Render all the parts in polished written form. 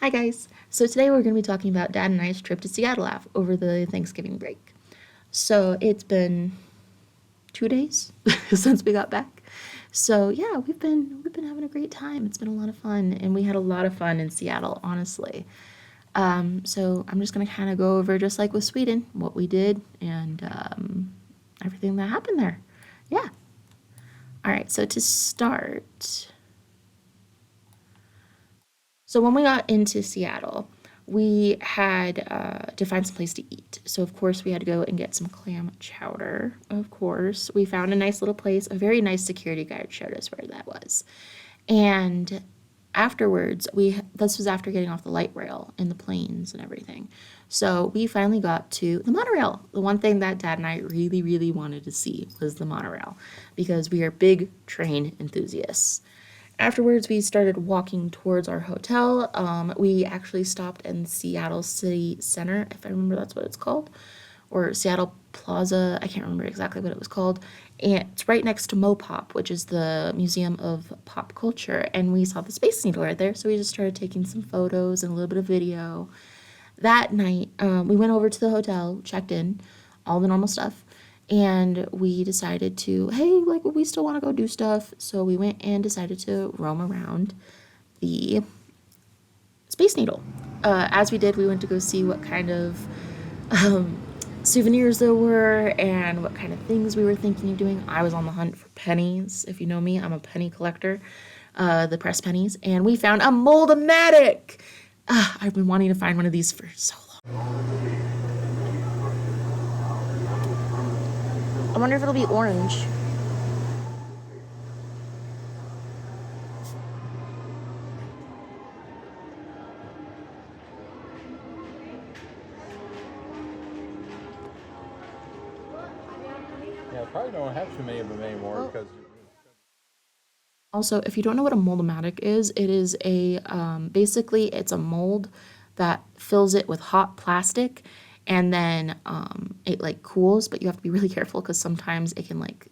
Hi guys! So today we're going to be talking about Dad and I's trip to Seattle over the Thanksgiving break. So it's been 2 days since we got back. So yeah, we've been having a great time. It's been a lot of fun, and we had a lot of fun in Seattle, honestly. So I'm just going to kind of go over, just like with Sweden, what we did and everything that happened there. Yeah. All right. So to start, so when we got into Seattle, we had to find some place to eat. So of course we had to go and get some clam chowder. Of course, we found a nice little place. A very nice security guard showed us where that was. And afterwards, this was after getting off the light rail in the planes and everything. So we finally got to the monorail. The one thing that Dad and I really, really wanted to see was the monorail because we are big train enthusiasts. Afterwards, we started walking towards our hotel. We actually stopped in Seattle City Center, if I remember that's what it's called, or Seattle Plaza. I can't remember exactly what it was called. And it's right next to MoPop, which is the Museum of Pop Culture. And we saw the Space Needle right there, so we just started taking some photos and a little bit of video. That night, we went over to the hotel, checked in, all the normal stuff, and we decided to, hey, like, we still want to go do stuff. So we went and decided to roam around the Space Needle. As we did, we went to go see what kind of souvenirs there were and what kind of things we were thinking of doing. I was on the hunt for pennies. If you know me, I'm a penny collector, the pressed pennies, and we found a Mold-O-Matic. I've been wanting to find one of these for so long. I wonder if it'll be orange. Yeah, probably don't have too many of them anymore because. Also, if you don't know what a Mold-O-Matic is, it is a basically it's a mold that fills it with hot plastic, and then it like cools, but you have to be really careful because sometimes it can like,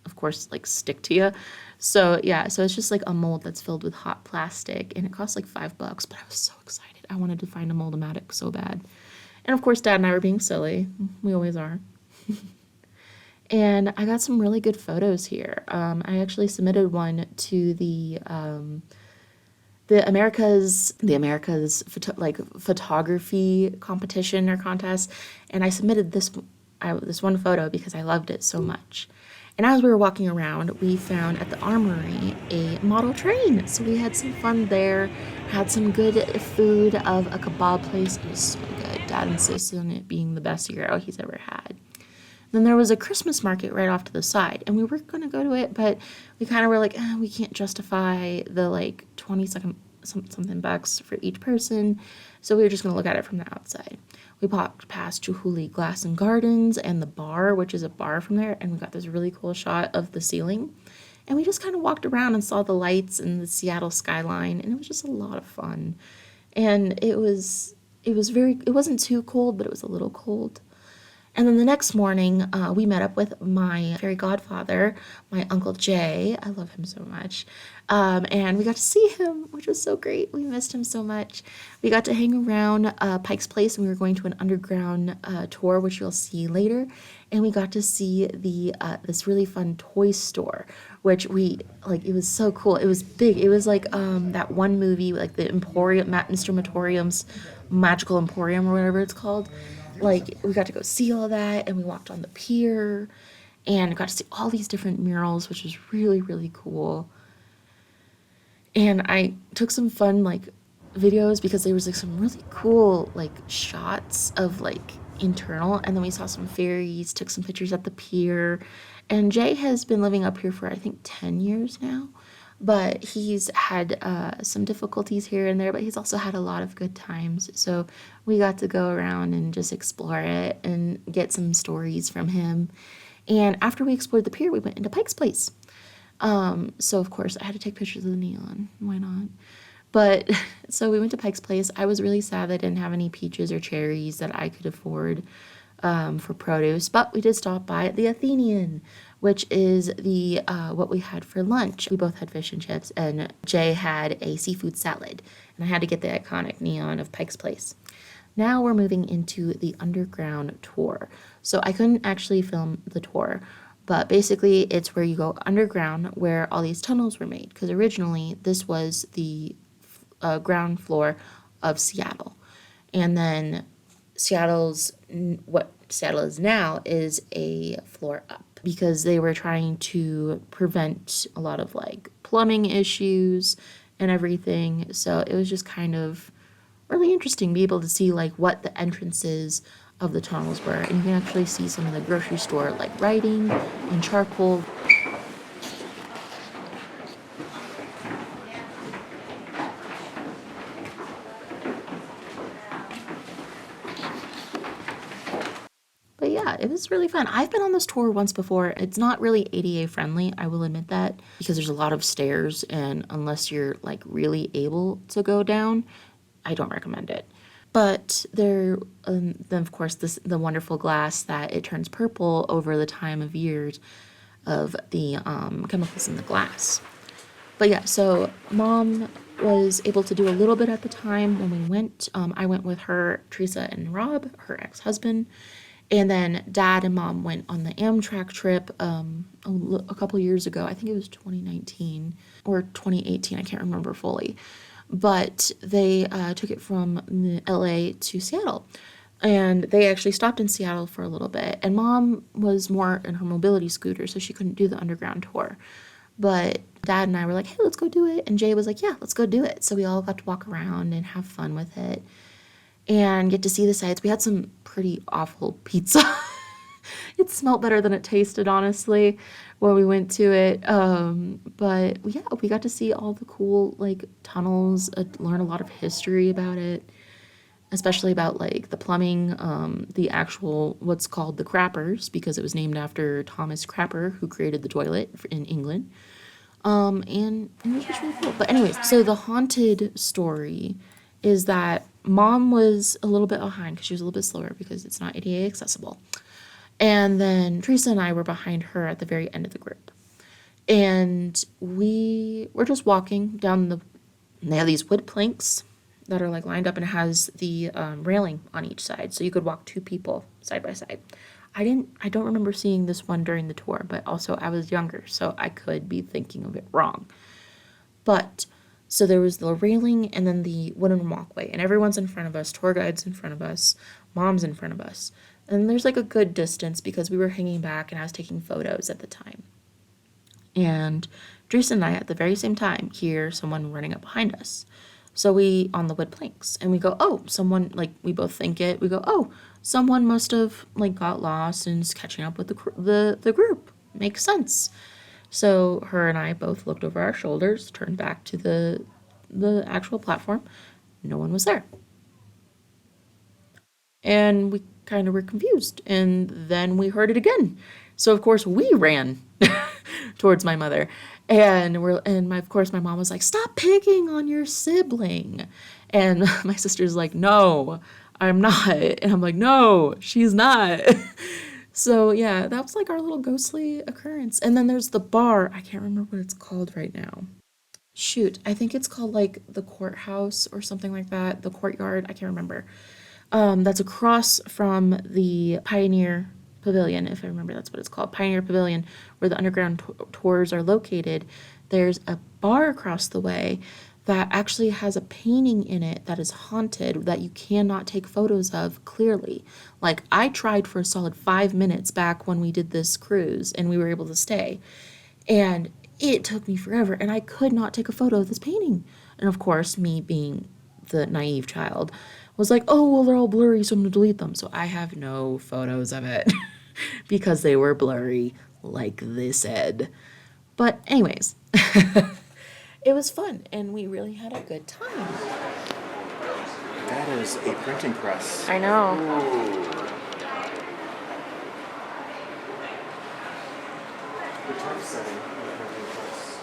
of course, like stick to you. So yeah, so it's just like a mold that's filled with hot plastic, and it costs like $5. But I was so excited, I wanted to find a Mold-O-Matic so bad, and of course, Dad and I were being silly. We always are. And I got some really good photos here. I actually submitted one to the America's photography competition or contest, and I submitted this one photo because I loved it so much. And as we were walking around, we found at the armory a model train. So we had some fun there, had some good food of a kebab place. It was so good. Dad insists on it being the best gyro he's ever had. Then there was a Christmas market right off to the side, and we were going to go to it, but we kind of were like, we can't justify the like 20 something bucks for each person, so we were just going to look at it from the outside. We walked past Chihuly Glass and Gardens and the bar, which is a bar from there, and we got this really cool shot of the ceiling. And we just kind of walked around and saw the lights and the Seattle skyline, and it was just a lot of fun. And it wasn't too cold, but it was a little cold. And then the next morning, we met up with my fairy godfather, my Uncle Jay. I love him so much. And we got to see him, which was so great. We missed him so much. We got to hang around Pike's Place, and we were going to an underground tour, which you'll see later. And we got to see this really fun toy store, which it was so cool. It was big. It was like that one movie, like the Emporium, Mr. Metorium's Magical Emporium or whatever it's called. Like, we got to go see all that, and we walked on the pier and got to see all these different murals, which was really, really cool. And I took some fun like videos because there was like some really cool like shots of like internal, and then we saw some ferries, took some pictures at the pier. And Jay has been living up here for I think 10 years now, but he's had some difficulties here and there, but he's also had a lot of good times. So we got to go around and just explore it and get some stories from him. And after we explored the pier, we went into Pike's Place. So of course I had to take pictures of the neon. Why not? But so we went to Pike's Place. I was really sad I didn't have any peaches or cherries that I could afford for produce, but we did stop by the Athenian, which is the what we had for lunch. We both had fish and chips, and Jay had a seafood salad. and I had to get the iconic neon of Pike's Place. Now we're moving into the underground tour. So I couldn't actually film the tour, but basically it's where you go underground where all these tunnels were made, because originally this was the ground floor of Seattle. And then what Seattle is now is a floor up because they were trying to prevent a lot of like plumbing issues and everything. So it was just kind of really interesting to be able to see like what the entrances of the tunnels were. And you can actually see some of the grocery store like writing and charcoal. But yeah, it was really fun. I've been on this tour once before. It's not really ADA friendly, I will admit that, because there's a lot of stairs, and unless you're like really able to go down, I don't recommend it. But then of course, the wonderful glass that it turns purple over the time of years of the chemicals in the glass. But yeah, so mom was able to do a little bit at the time when we went. I went with her, Teresa, and Rob, her ex-husband. And then dad and mom went on the Amtrak trip a couple years ago. I think it was 2019 or 2018. I can't remember fully. But they took it from LA to Seattle. And they actually stopped in Seattle for a little bit. And mom was more in her mobility scooter, so she couldn't do the underground tour. But dad and I were like, hey, let's go do it. And Jay was like, yeah, let's go do it. So we all got to walk around and have fun with it and get to see the sights. We had some pretty awful pizza. It smelled better than it tasted, honestly, when we went to it. But yeah, we got to see all the cool like tunnels, learn a lot of history about it, especially about like the plumbing, the actual what's called the Crappers, because it was named after Thomas Crapper, who created the toilet in England. And it was just really cool. But anyways, so the haunted story is that mom was a little bit behind because she was a little bit slower because it's not ADA accessible. And then Teresa and I were behind her at the very end of the group. And we were just walking down they have these wood planks that are like lined up, and it has the railing on each side. So you could walk two people side by side. I don't remember seeing this one during the tour, but also I was younger, so I could be thinking of it wrong. But so there was the railing and then the wooden walkway, and everyone's in front of us, tour guide's in front of us, mom's in front of us. And there's like a good distance because we were hanging back and I was taking photos at the time. And Teresa and I, at the very same time, hear someone running up behind us. So we, on the wood planks, and we go, oh, someone, like, we both think it. We go, oh, someone must have, like, got lost and is catching up with the group. Makes sense. So her and I both looked over our shoulders, turned back to the actual platform. No one was there. And we kind of were confused. And then we heard it again. So of course we ran towards my mother. And of course my mom was like, "Stop picking on your sibling." And my sister's like, "No, I'm not." And I'm like, "No, she's not." So yeah, that was like our little ghostly occurrence. And then there's the bar. I can't remember what it's called right now. Shoot, I think it's called like the courthouse or something like that. The courtyard. I can't remember. That's across from the Pioneer Pavilion, if I remember that's what it's called, Pioneer Pavilion, where the underground tours are located. There's a bar across the way that actually has a painting in it that is haunted that you cannot take photos of clearly. Like, I tried for a solid 5 minutes back when we did this cruise and we were able to stay. And it took me forever and I could not take a photo of this painting. And of course, me being the naive child was like, oh, well, they're all blurry, so I'm gonna delete them. So I have no photos of it because they were blurry, like they said. But anyways, it was fun and we really had a good time. That is a printing press. I know. Ooh. The typesetting of the printing press.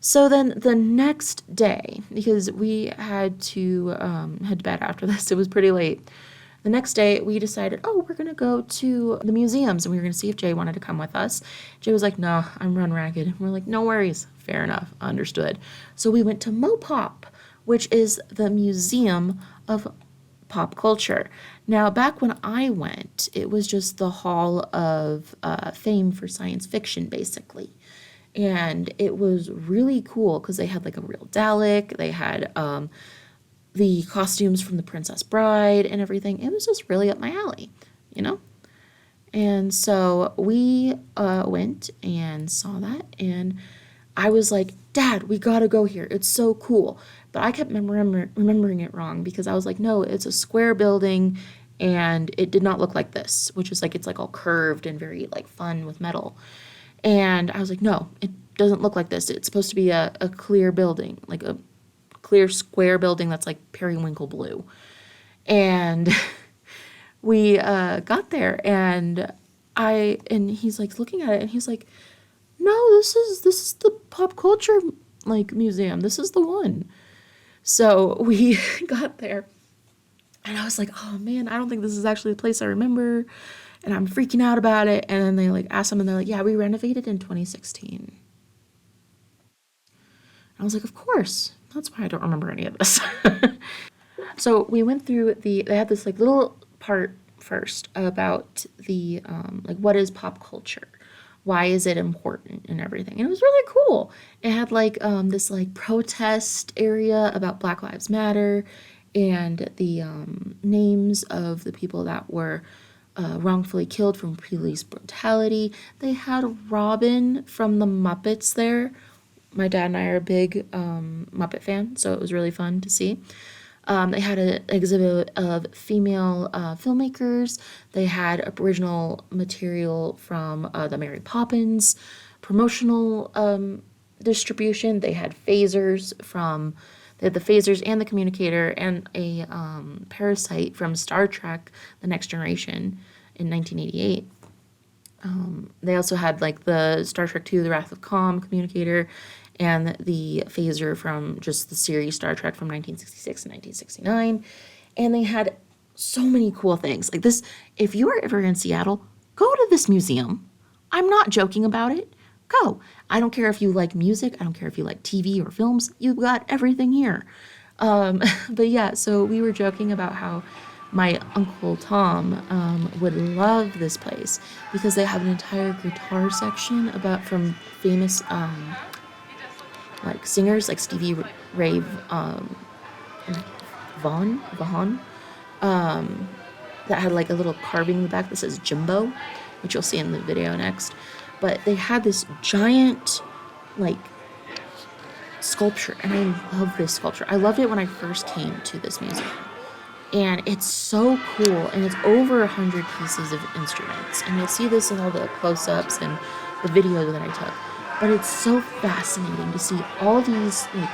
So then the next day, because we had to head to bed after this, it was pretty late. The next day, we decided, oh, we're gonna go to the museums, and we were gonna see if Jay wanted to come with us. Jay was like, no, I'm run ragged. And we're like, no worries. Fair enough, understood. So we went to MoPop, which is the Museum of Pop Culture. Now, back when I went, it was just the Hall of Fame for science fiction, basically. And it was really cool because they had like a real Dalek, they had the costumes from the Princess Bride and everything. It was just really up my alley, you know? And so we went and saw that, and I was like, Dad, we gotta go here. It's so cool. But I kept remembering it wrong because I was like, no, it's a square building, and it did not look like this, which is like, it's like all curved and very like fun with metal. And I was like, no, it doesn't look like this. It's supposed to be a clear building, like a clear square building that's like periwinkle blue. And we got there, and he's like looking at it, and he's like, no, this is the pop culture like museum. This is the one. So we got there, and I was like, oh man, I don't think this is actually the place I remember. And I'm freaking out about it. And then they like asked them, and they're like, yeah, we renovated in 2016. I was like, of course. That's why I don't remember any of this. So we went through they had this like little part first about the like what is pop culture? Why is it important and everything? And it was really cool. It had like this like protest area about Black Lives Matter, and the names of the people that were wrongfully killed from police brutality. They had Robin from the Muppets there. My dad and I are a big Muppet fan, so it was really fun to see. They had an exhibit of female filmmakers. They had original material from the Mary Poppins promotional distribution. They had they had the phasers and the communicator and a parasite from Star Trek: The Next Generation in 1988. They also had like the Star Trek II: The Wrath of Khan communicator, and the phaser from just the series Star Trek from 1966 and 1969. And they had so many cool things. Like this, if you are ever in Seattle, go to this museum. I'm not joking about it. Go. I don't care if you like music. I don't care if you like TV or films. You've got everything here. But yeah, so we were joking about how my Uncle Tom would love this place because they have an entire guitar section from famous like singers like Stevie Ray Vaughan, that had like a little carving in the back that says Jimbo, which you'll see in the video next. But they had this giant like sculpture, and I love this sculpture. I loved it when I first came to this museum. And it's so cool, and it's over 100 pieces of instruments. And you'll see this in all the close-ups and the video that I took. But it's so fascinating to see all these like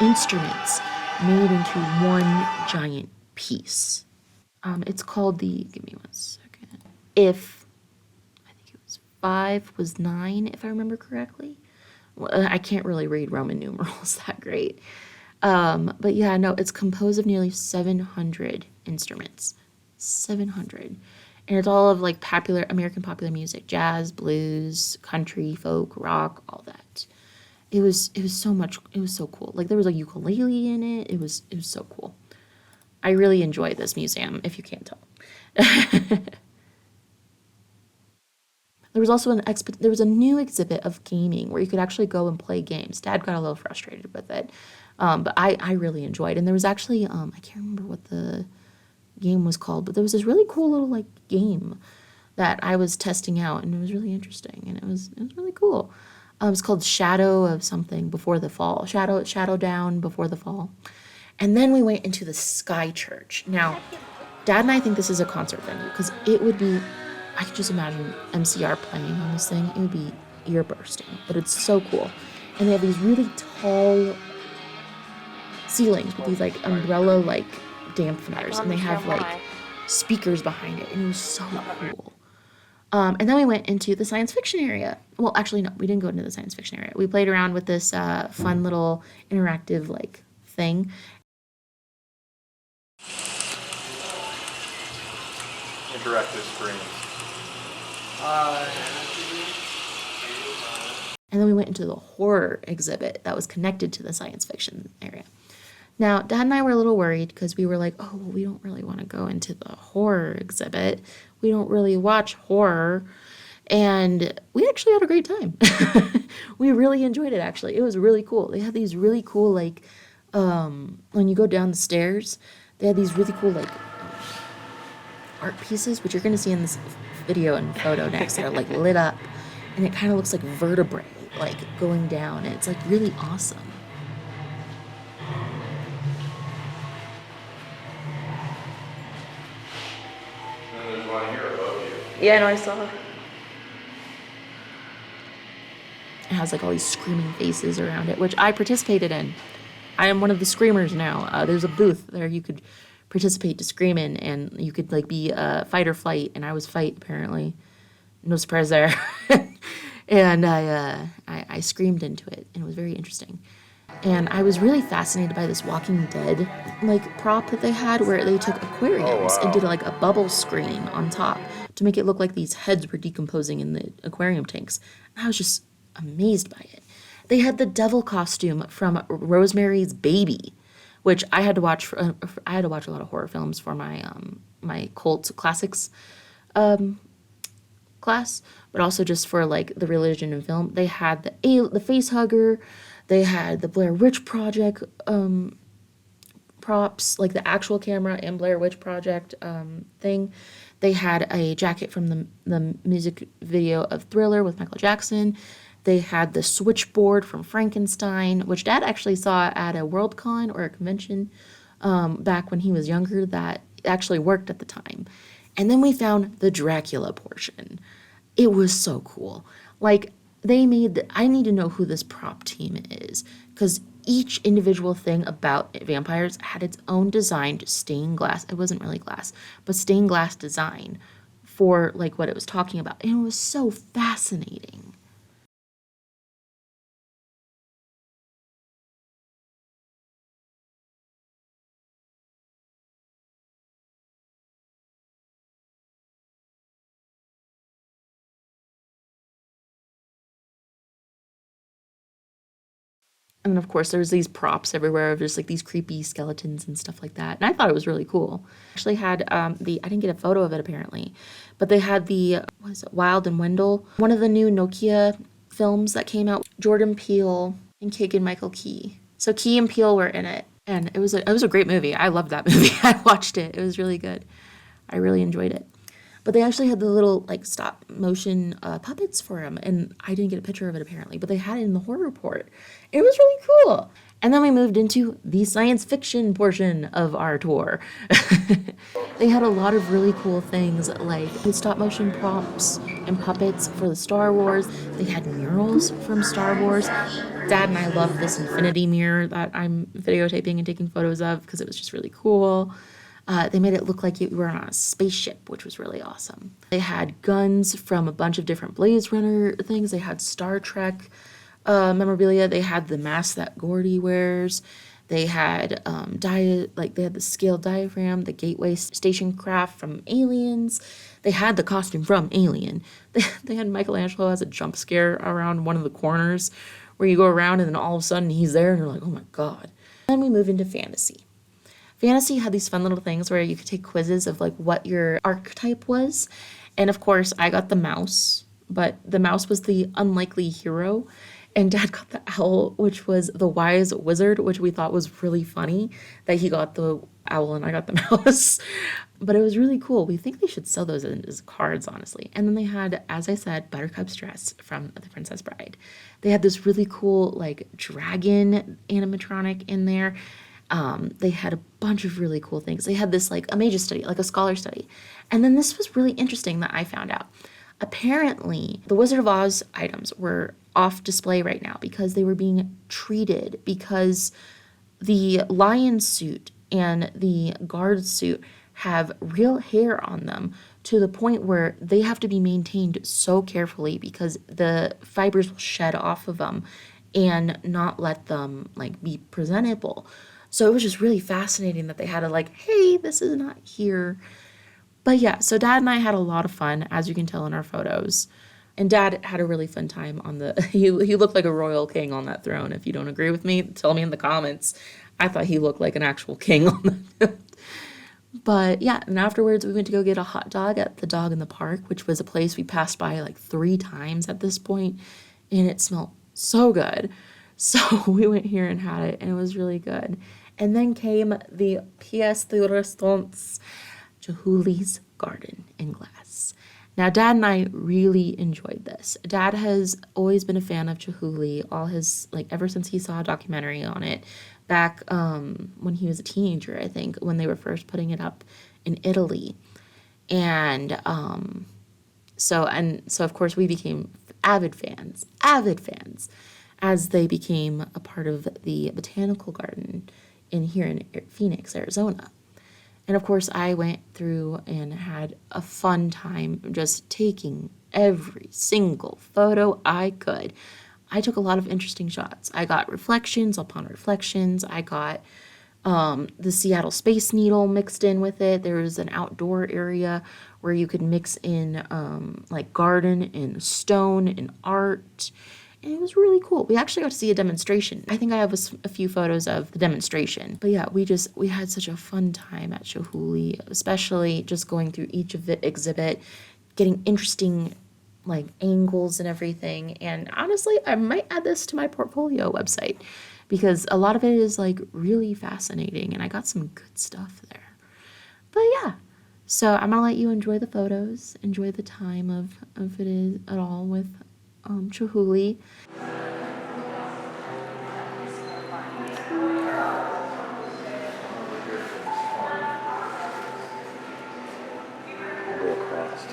instruments made into one giant piece. It's called give me 1 second. If, I think it was 5 was 9, if I remember correctly. Well, I can't really read Roman numerals that great. But yeah, no, it's composed of nearly 700 instruments. 700. And it's all of like American popular music, jazz, blues, country, folk, rock, all that. It was so cool. Like there was a ukulele in it. It was so cool. I really enjoy this museum, if you can't tell. There was also there was a new exhibit of gaming where you could actually go and play games. Dad got a little frustrated with it, but I really enjoyed. And there was actually I can't remember what the game was called, but there was this really cool little like game that I was testing out, and it was really interesting, and it was really cool. It was called Shadow of something before the fall. Shadow Down before the fall. And then we went into the Sky Church. Now, Dad and I think this is a concert venue because it would be, I could just imagine MCR playing on this thing. It would be ear bursting, but it's so cool. And they have these really tall ceilings with these like umbrella like dampeners, and they have like speakers behind it, and it was so cool. And then we went into the science fiction area. Well, actually, no, we didn't go into the science fiction area. We played around with this fun little interactive like thing. Interactive screens. And then we went into the horror exhibit that was connected to the science fiction area. Now, Dad and I were a little worried because we were like, oh, well, we don't really want to go into the horror exhibit. We don't really watch horror. And we actually had a great time. We really enjoyed it, actually. It was really cool. They had these really cool, like, when you go down the stairs, they had these really cool, like, art pieces, which you're going to see in this video and photo next. They're, like, lit up. And it kind of looks like vertebrae, like, going down. And it's, like, really awesome. And there's one here above you. Yeah, I know, I saw. It has like all these screaming faces around it, which I participated in. I am one of the screamers now. There's a booth there you could participate to scream in, and you could like be fight or flight, and I was fight apparently. No surprise there. And I screamed into it, and it was very interesting. And I was really fascinated by this Walking Dead like prop that they had, where they took aquariums and did like a bubble screen on top to make it look like these heads were decomposing in the aquarium tanks. And I was just amazed by it. They had the devil costume from Rosemary's Baby, which I had to watch. I had to watch a lot of horror films for my my cult classics class, but also just for like the religion and film. They had the face hugger. They had the Blair Witch Project props, like the actual camera and Blair Witch Project thing. They had a jacket from the music video of Thriller with Michael Jackson. They had the switchboard from Frankenstein, which Dad actually saw at a Worldcon or a convention back when he was younger that actually worked at the time. And then we found the Dracula portion. It was so cool. Like, I need to know who this prop team is, because each individual thing about vampires had its own designed stained glass. It wasn't really glass, but stained glass design for like what it was talking about. And it was so fascinating. And then, of course, there's these props everywhere of just like these creepy skeletons and stuff like that. And I thought it was really cool. Actually had I didn't get a photo of it apparently, but they had the, what is it, Wild and Wendell, one of the new Nokia films that came out, Jordan Peele and Keegan-Michael Key. So Key and Peele were in it. And it was a great movie. I loved that movie. I watched it. It was really good. I really enjoyed it. But they actually had the little like stop motion puppets for him, and I didn't get a picture of it apparently, but they had it in the horror report. It was really cool. And then we moved into the science fiction portion of our tour. They had a lot of really cool things like the stop motion props and puppets for the Star Wars. They had murals from Star Wars. Dad and I loved this infinity mirror that I'm videotaping and taking photos of because it was just really cool. They made it look like you were on a spaceship, which was really awesome. They had guns from a bunch of different Blaze Runner things. They had Star Trek memorabilia. They had the mask that Gordy wears. They had they had the scaled diaphragm, the gateway station craft from Aliens. They had the costume from Alien. They had Michelangelo as a jump scare around one of the corners where you go around and then all of a sudden he's there and you're like, oh my God. Then we move into fantasy. Fantasy had these fun little things where you could take quizzes of like what your archetype was. And of course, I got the mouse, but the mouse was the unlikely hero. And Dad got the owl, which was the wise wizard, which we thought was really funny that he got the owl and I got the mouse. But it was really cool. We think they should sell those as cards, honestly. And then they had, as I said, Buttercup's dress from The Princess Bride. They had this really cool like dragon animatronic in there. They had a bunch of really cool things. They had this like a magus study, like a scholar study. And then this was really interesting that I found out. Apparently, the Wizard of Oz items were off display right now because they were being treated because the lion suit and the guard suit have real hair on them to the point where they have to be maintained so carefully because the fibers will shed off of them and not let them like be presentable. So it was just really fascinating that they had to like, hey, this is not here. But yeah, so Dad and I had a lot of fun, as you can tell in our photos. And Dad had a really fun time on the, he looked like a royal king on that throne. If you don't agree with me, tell me in the comments. I thought he looked like an actual king on the, but yeah, and afterwards we went to go get a hot dog at the Dog in the Park, which was a place we passed by like 3 times at this point, and it smelled so good. So we went here and had it, and it was really good. And then came the pièce de résistance, Chihuly's Garden in Glass. Now, Dad and I really enjoyed this. Dad has always been a fan of Chihuly, all his, like, ever since he saw a documentary on it back when he was a teenager, I think, when they were first putting it up in Italy. And so of course we became avid fans, as they became a part of the botanical garden here in Phoenix, Arizona. And of course, I went through and had a fun time just taking every single photo I could. I took a lot of interesting shots. I got reflections upon reflections. I got the Seattle Space Needle mixed in with it. There was an outdoor area where you could mix in like garden and stone and art. And it was really cool. We actually got to see a demonstration. I think I have a few photos of the demonstration. But yeah, we had such a fun time at Chihuly, especially just going through each of the exhibit, getting interesting like angles and everything. And honestly, I might add this to my portfolio website because a lot of it is like really fascinating and I got some good stuff there. But yeah, so I'm gonna let you enjoy the photos, enjoy the time of it all with Chihuly. Go across.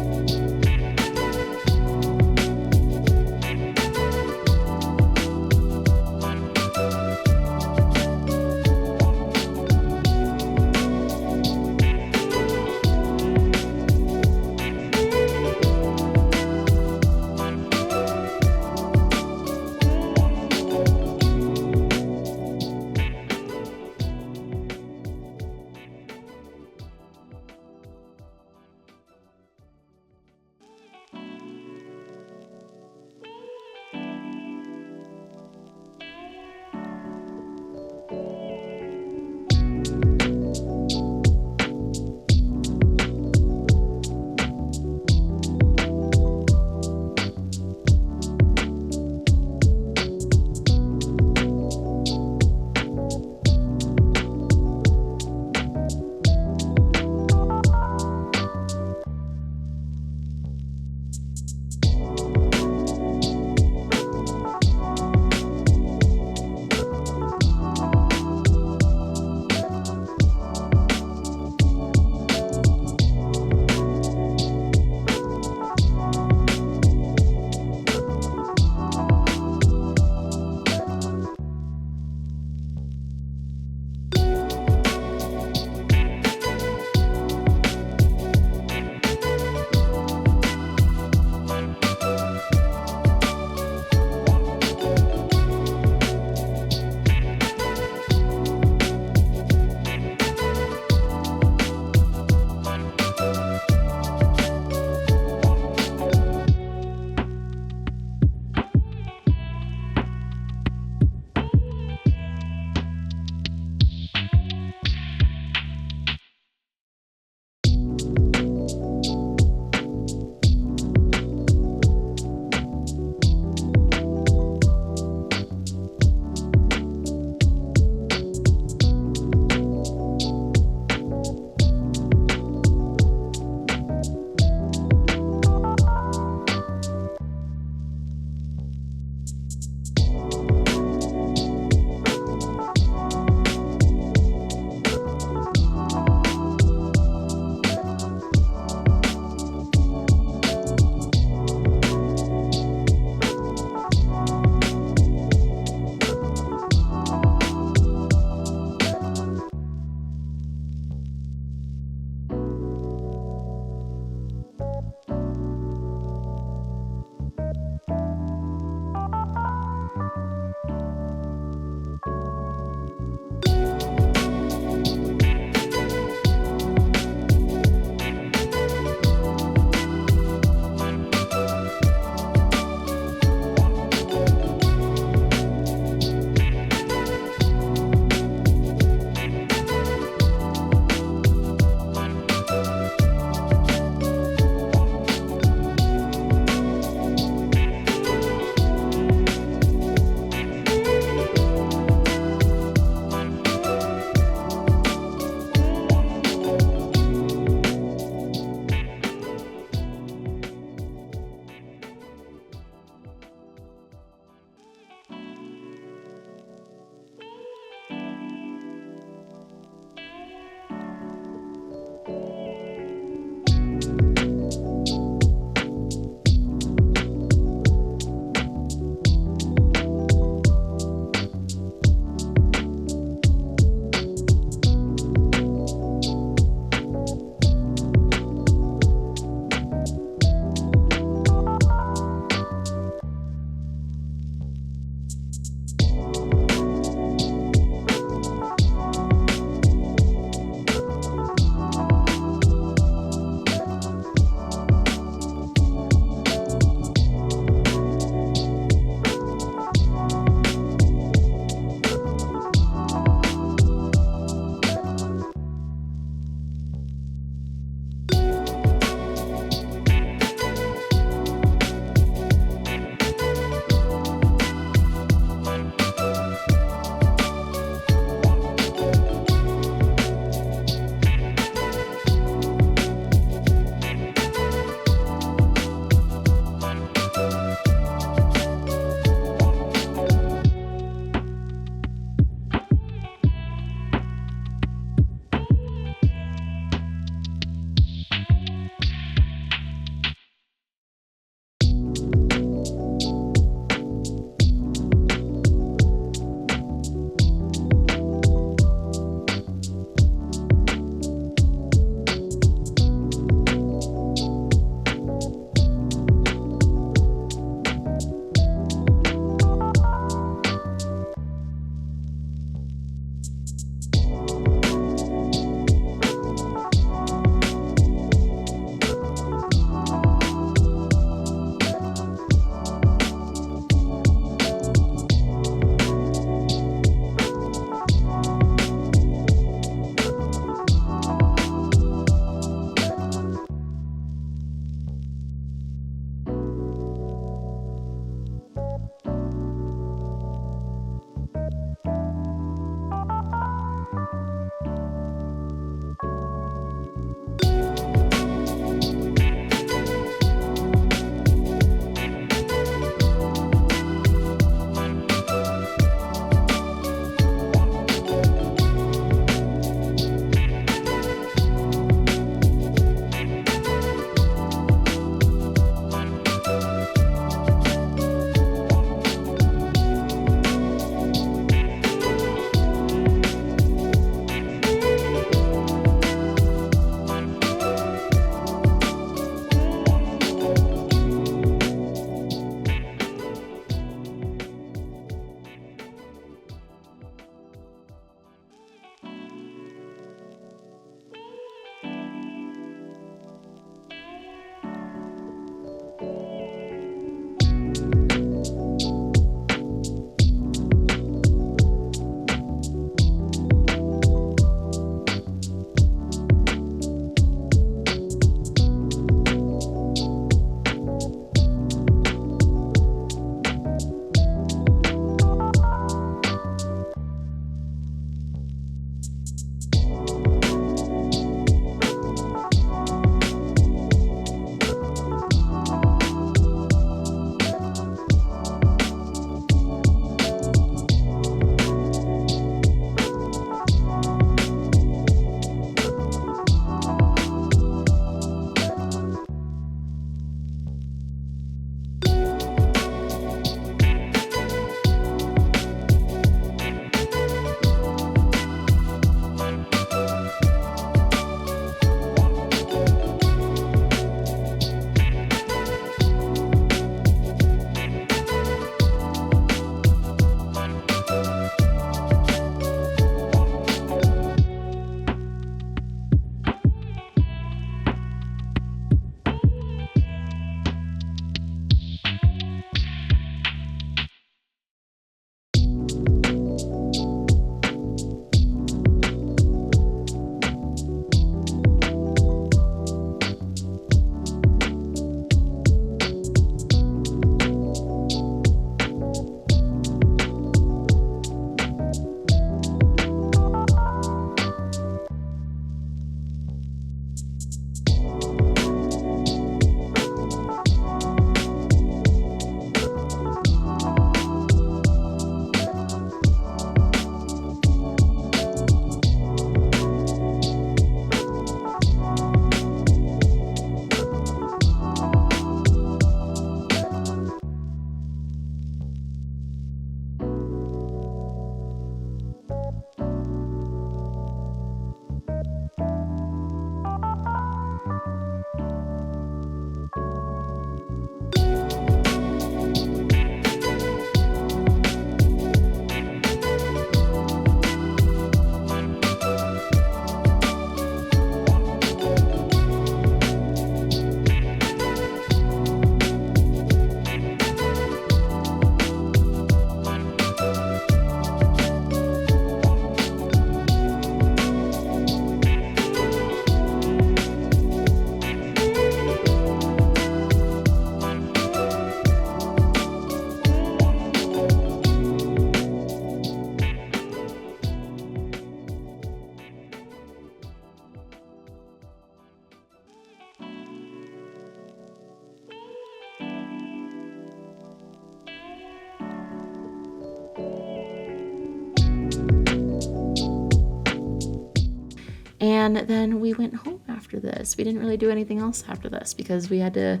And then we went home after this. We didn't really do anything else after this because we had to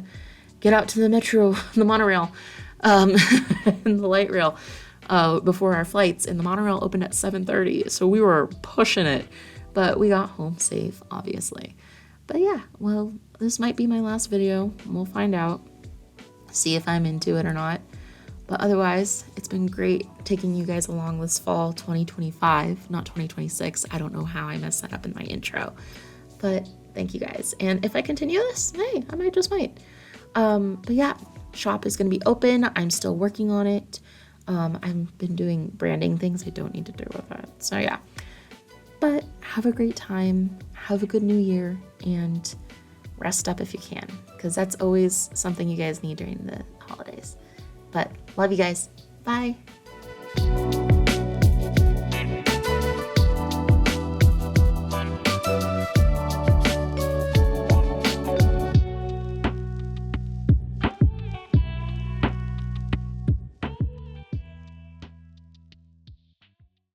get out to the metro, the monorail, and the light rail before our flights. And the monorail opened at 7:30, so we were pushing it. But we got home safe, obviously. But yeah, well, this might be my last video. We'll find out. See if I'm into it or not. But otherwise, it's been great taking you guys along this fall 2025, not 2026. I don't know how I messed that up in my intro. But thank you guys. And if I continue this, hey, I might. But yeah, shop is going to be open. I'm still working on it. I've been doing branding things I don't need to do with it. So yeah. But have a great time. Have a good new year. And rest up if you can. Because that's always something you guys need during the holidays. But love you guys. Bye.